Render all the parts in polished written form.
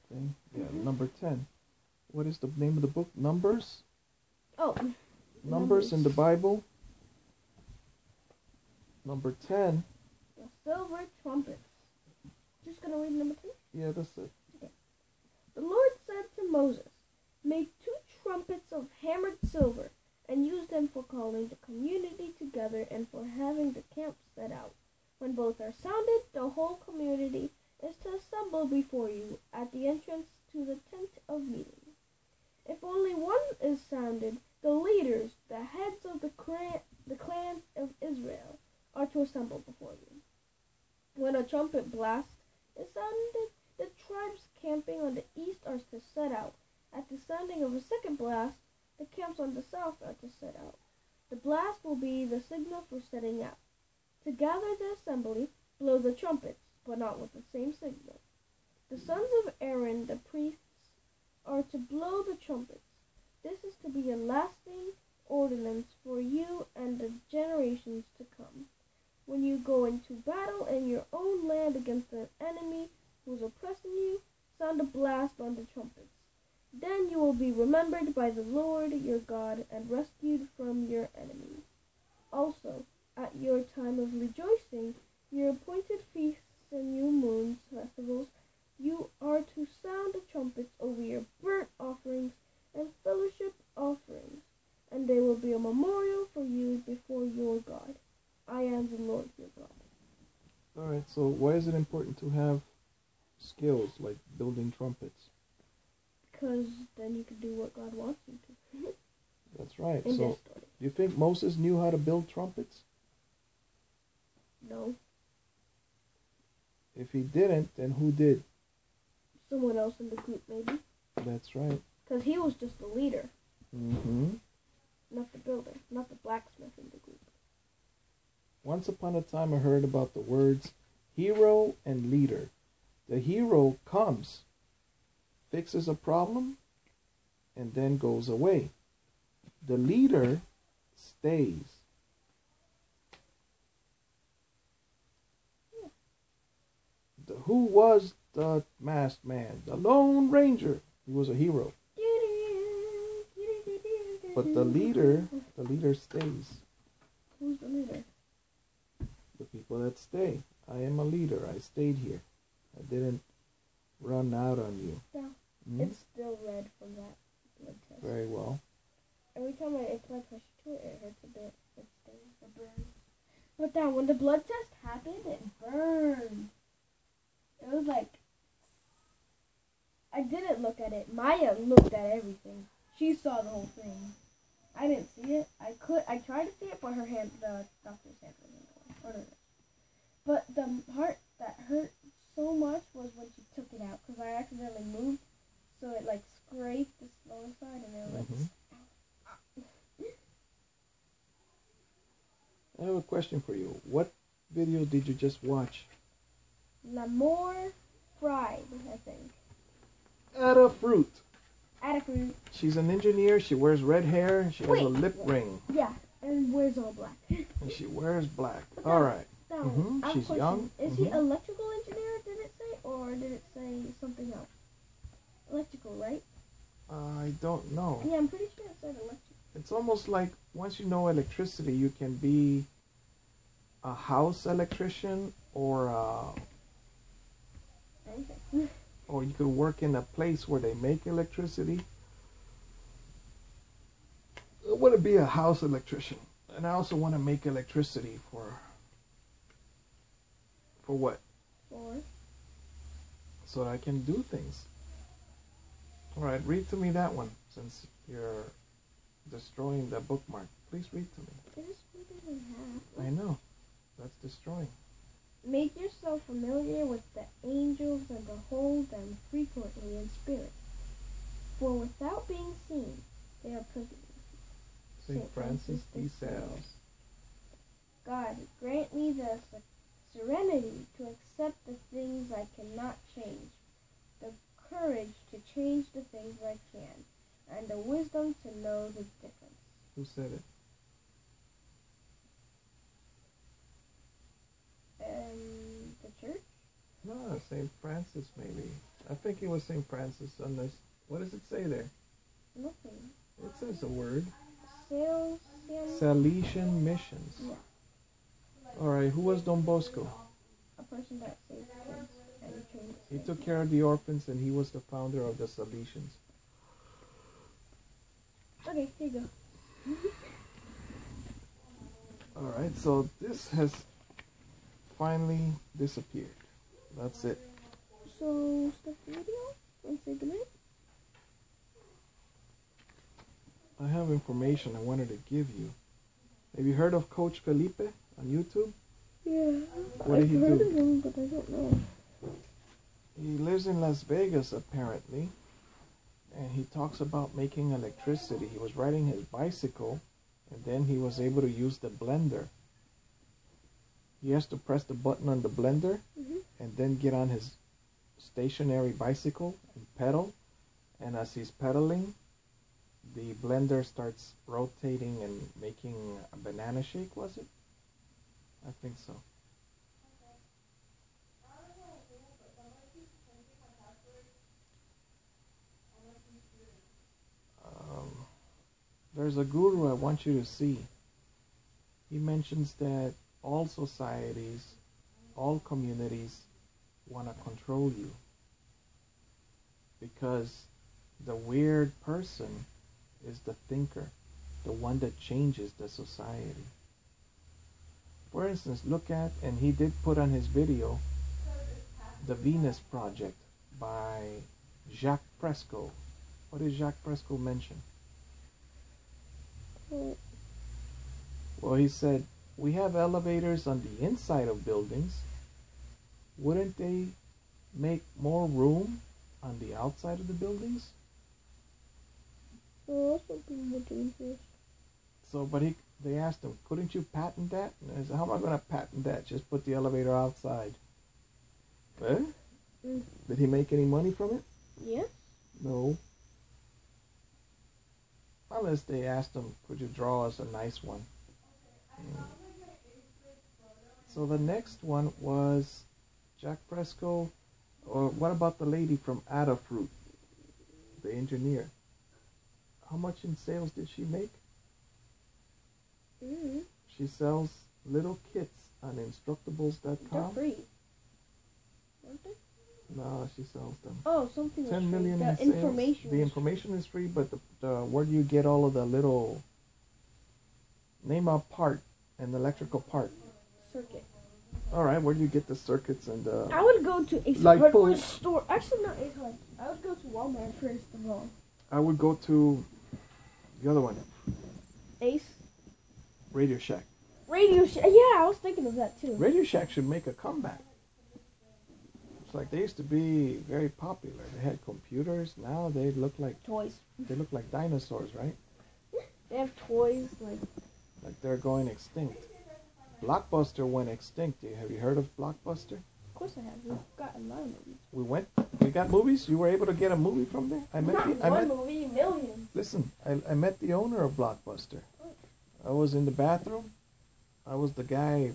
thing. Yeah, number 10. What is the name of the book? Numbers? Oh. Numbers in the Bible. Number 10. The silver trumpets. Just gonna read number 10? Yeah, that's it. Okay. The Lord said to Moses, make 2 trumpets of hammered silver, and use them for calling the community together and for having the camp set out. When both are sounded, the whole community is to assemble before you at the entrance to the tent of meeting. If only one is sounded, the leaders, the heads of the clans of Israel, are to assemble before you. When a trumpet blast is sounded, the tribes camping on the east are to set out. At the sounding of a second blast, the camps on the south are to set out. The blast will be the signal for setting out. To gather the assembly, blow the trumpets, but not with the same signal. The sons of Aaron, the priests, are to blow the trumpets. This is to be a lasting ordinance for you and the generations to come. When you go into battle in your own land against an enemy who is oppressing you, sound a blast on the trumpets. Then you will be remembered by the Lord your God and rescued from your enemies. Also, at your time of rejoicing, your appointed feasts and new moons, festivals, you are to sound the trumpets over your burnt offerings and fellowship offerings, and they will be a memorial for you before your God. I am the Lord your God. Alright, so why is it important to have skills like building trumpets? Because then you can do what God wants you to. That's right. In So, this story. do you think Moses knew how to build trumpets? No. If he didn't, then who did? Someone else in the group, maybe. That's right. Because he was just the leader. Mm-hmm. Not the builder. Not the blacksmith in the group. Once upon a time, I heard about the words hero and leader. The hero comes, fixes a problem, and then goes away. The leader stays. Who was the masked man? The Lone Ranger. He was a hero. But the leader stays. Who's the leader? The people that stay. I am a leader. I stayed here. I didn't run out on you. Yeah. It's still red from that blood test. Very well. Every time I apply pressure to it, it hurts a bit. It stings. It burns. But then when the blood test happened, it burned. It was like, I didn't look at it. Maya looked at everything. She saw the whole thing. I didn't see it. I tried to see it, but the doctor's hand wasn't going. But the part that hurt so much was when she took it out, because I accidentally moved, so it like scraped this lower side, and it like. I have a question for you. What video did you just watch? L'amour fried, I think. Adafruit. Adafruit. She's an engineer. She wears red hair. She has a lip ring. Yeah, and wears all black. And she wears black. All right. She's young. Is he electrical engineer, did it say? Or did it say something else? Electrical, right? I don't know. Yeah, I'm pretty sure it said electrical. It's almost like once you know electricity, you can be a house electrician or anything. Or you could work in a place where they make electricity. I want to be a house electrician. And I also want to make electricity for what? So that I can do things. Alright, read to me that one, since you're destroying the bookmark. Please read to me. It is split in half. I know. That's destroying. Make yourself familiar with the angels and behold them frequently in spirit. For without being seen, they are present. St. Francis de Sales. God, grant me the serenity to accept the things I cannot change, the courage to change the things I can, and the wisdom to know the difference. Who said it? The church? No, St. Francis maybe. I think it was St. Francis on this. What does it say there? Nothing. It says a word. Salesian. Salesian missions. Yeah. Alright, who was Don Bosco? A person that saved kids and trained. He took care of the orphans and he was the founder of the Salesians. Okay, here you go. Alright, so this has finally disappeared. That's it. So, stop the video and say goodnight. I have information I wanted to give you. Have you heard of Coach Felipe on YouTube? Yeah. What did he I've heard do? of him, but I don't know. He lives in Las Vegas apparently, and he talks about making electricity. He was riding his bicycle, and then he was able to use the blender. He has to press the button on the blender, and then get on his stationary bicycle and pedal, and as he's pedaling, the blender starts rotating and making a banana shake, was it? I think so. There's a guru I want you to see. He mentions that all societies, all communities want to control you because the weird person is the thinker, the one that changes the society. For instance, look at, and he did put on his video, the Venus Project by Jacques Fresco. What did Jacques Fresco mention? Well, he said, we have elevators on the inside of buildings. Wouldn't they make more room on the outside of the buildings? Oh, that's what people were doing first. So, but they asked him, couldn't you patent that? And he said, how am I going to patent that? Just put the elevator outside. Eh? Did he make any money from it? Yeah. No. Unless they asked him, could you draw us a nice one? So the next one was Jack Fresco, or what about the lady from Adafruit, the engineer? How much in sales did she make? She sells little kits on Instructables.com. They're free. Aren't they? No, she sells them. Oh, something 10 is million free. in The sales. information. The information is free, but where do you get all of the little... Name a part, an electrical part. Circuit. Alright, where do you get the circuits and the... I would go to a Light hardware bulbs. store. Actually, not a hardware. I would go to Walmart first of all. I would go to the other one, Ace. Radio Shack. Radio Shack. Yeah, I was thinking of that too. Radio Shack should make a comeback. It's like they used to be very popular. They had computers. Now they look like Toys. dinosaurs, right? They have toys like they're going extinct. Blockbuster went extinct. Have you heard of Blockbuster? Of course I have. We've got a lot of movies. We got movies? You were able to get a movie from there? Not one movie, millions. Listen, I met the owner of Blockbuster. I was in the bathroom. I was the guy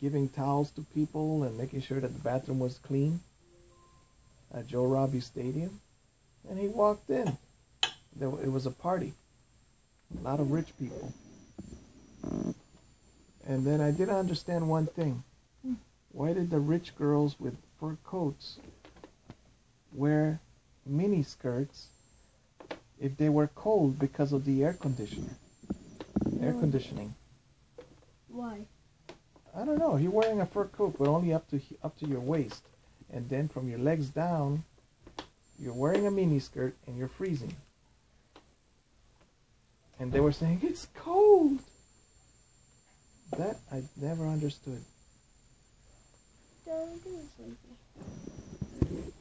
giving towels to people and making sure that the bathroom was clean at Joe Robbie Stadium. And he walked in. It was a party. A lot of rich people. And then I didn't understand one thing. Why did the rich girls with fur coats wear mini skirts if they were cold because of the air conditioning? Why? I don't know. You're wearing a fur coat, but only up to your waist, and then from your legs down, you're wearing a mini skirt and you're freezing. And they were saying it's cold. That I never understood.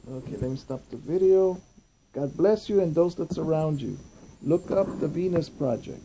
Okay, let me stop the video. God bless you and those that surround you. Look up the Venus Project.